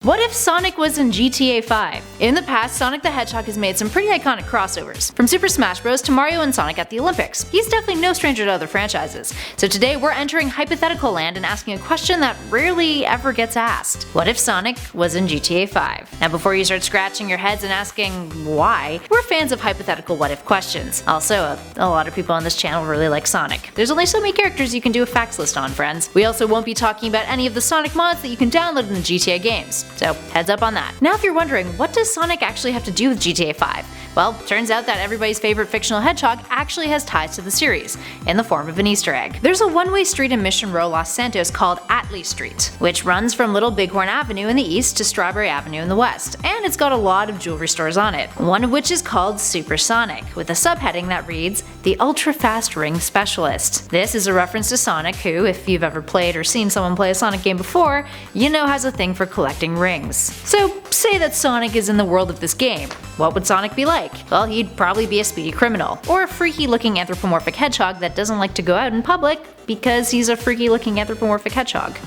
What if Sonic was in GTA 5? In the past, Sonic the Hedgehog has made some pretty iconic crossovers. From Super Smash Bros. To Mario and Sonic at the Olympics. He's definitely no stranger to other franchises. So today we're entering hypothetical land and asking a question that rarely ever gets asked. What if Sonic was in GTA 5? Now before you start scratching your heads and asking why, we're fans of hypothetical what if questions. Also, a lot of people on this channel really like Sonic. There's only so many characters you can do a facts list on, friends. We also won't be talking about any of the Sonic mods that you can download in the GTA games. So heads up on that. Now if you're wondering, what does Sonic actually have to do with GTA 5? Well, turns out that everybody's favorite fictional hedgehog actually has ties to the series, in the form of an Easter egg. There's a one-way street in Mission Row, Los Santos called Atlee Street, which runs from Little Bighorn Avenue in the east to Strawberry Avenue in the west, and it's got a lot of jewelry stores on it, one of which is called Super Sonic, with a subheading that reads, The Ultra Fast Ring Specialist. This is a reference to Sonic who, if you've ever played or seen someone play a Sonic game before, you know has a thing for collecting rings. So say that Sonic is in the world of this game. What would Sonic be like? Well, he'd probably be a speedy criminal, or a freaky looking anthropomorphic hedgehog that doesn't like to go out in public because he's a freaky looking anthropomorphic hedgehog.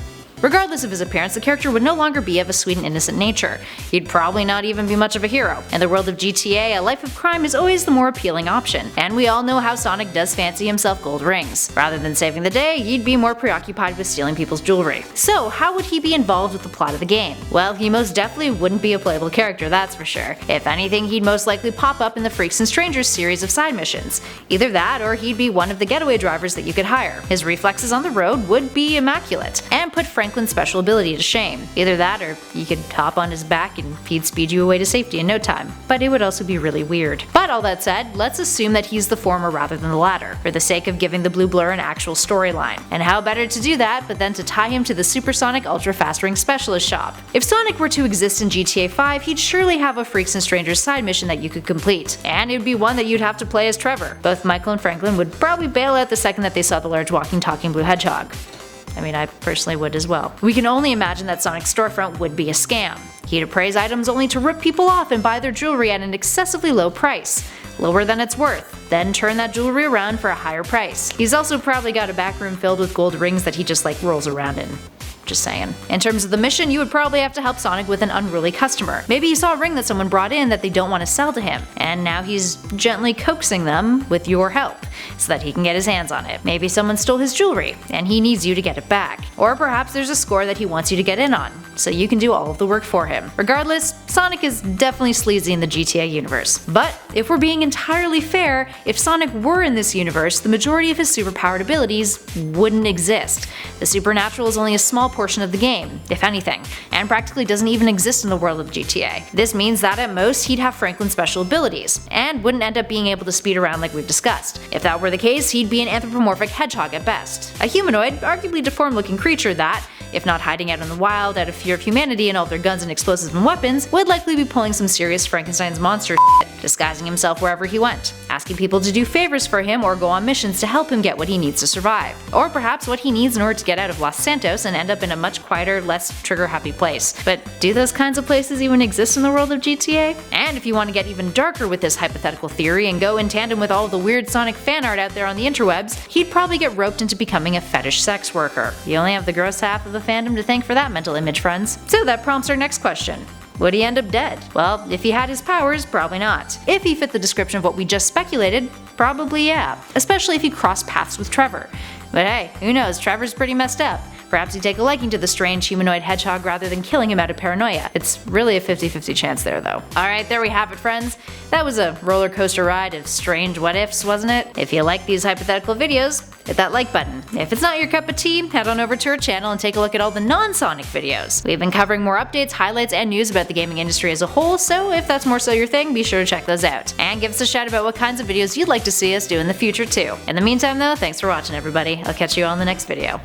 Regardless of his appearance, the character would no longer be of a sweet and innocent nature. He'd probably not even be much of a hero. In the world of GTA, a life of crime is always the more appealing option, and we all know how Sonic does fancy himself gold rings. Rather than saving the day, he'd be more preoccupied with stealing people's jewelry. So how would he be involved with the plot of the game? Well, he most definitely wouldn't be a playable character, that's for sure. If anything, he'd most likely pop up in the Freaks and Strangers series of side missions. Either that, or he'd be one of the getaway drivers that you could hire. His reflexes on the road would be immaculate, and put Franklin's special ability to shame. Either that, or you could hop on his back and he'd speed you away to safety in no time. But it would also be really weird. But all that said, let's assume that he's the former rather than the latter, for the sake of giving the Blue Blur an actual storyline. And how better to do that but then to tie him to the Supersonic Ultra Fast Ring Specialist shop. If Sonic were to exist in GTA 5, he'd surely have a Freaks and Strangers side mission that you could complete. And it would be one that you'd have to play as Trevor. Both Michael and Franklin would probably bail out the second that they saw the large walking talking blue hedgehog. I mean, I personally would as well. We can only imagine that Sonic's storefront would be a scam. He'd appraise items only to rip people off and buy their jewelry at an excessively low price, lower than it's worth, then turn that jewelry around for a higher price. He's also probably got a back room filled with gold rings that he just rolls around in. Just saying. In terms of the mission, you would probably have to help Sonic with an unruly customer. Maybe he saw a ring that someone brought in that they don't want to sell to him, and now he's gently coaxing them with your help, so that he can get his hands on it. Maybe someone stole his jewelry, and he needs you to get it back. Or perhaps there's a score that he wants you to get in on, so you can do all of the work for him. Regardless, Sonic is definitely sleazy in the GTA universe. But if we're being entirely fair, if Sonic were in this universe, the majority of his superpowered abilities wouldn't exist. The supernatural is only a small portion of the game, if anything, and practically doesn't even exist in the world of GTA. This means that at most he'd have Franklin's special abilities, and wouldn't end up being able to speed around like we've discussed. If that were the case, he'd be an anthropomorphic hedgehog at best. A humanoid, arguably deformed looking creature that, if not hiding out in the wild out of fear of humanity and all their guns and explosives and weapons, would likely be pulling some serious Frankenstein's monster shit, disguising himself wherever he went, asking people to do favors for him or go on missions to help him get what he needs to survive. Or perhaps what he needs in order to get out of Los Santos and end up in a much quieter, less trigger-happy place. But do those kinds of places even exist in the world of GTA? And if you want to get even darker with this hypothetical theory and go in tandem with all the weird Sonic fan art out there on the interwebs, he'd probably get roped into becoming a fetish sex worker. You only have the gross half of the fandom to thank for that mental image, friends. So that prompts our next question. Would he end up dead? Well, if he had his powers, probably not. If he fit the description of what we just speculated, probably yeah. Especially if he crossed paths with Trevor. But hey, who knows, Trevor's pretty messed up. Perhaps he'd take a liking to the strange humanoid hedgehog rather than killing him out of paranoia. It's really a 50-50 chance there though. Alright, there we have it, friends. That was a roller coaster ride of strange what ifs, wasn't it? If you like these hypothetical videos, hit that like button. If it's not your cup of tea, head on over to our channel and take a look at all the non-Sonic videos. We've been covering more updates, highlights, and news about the gaming industry as a whole, so if that's more so your thing, be sure to check those out. And give us a shout about what kinds of videos you'd like to see us do in the future too. In the meantime though, thanks for watching everybody. I'll catch you all in the next video.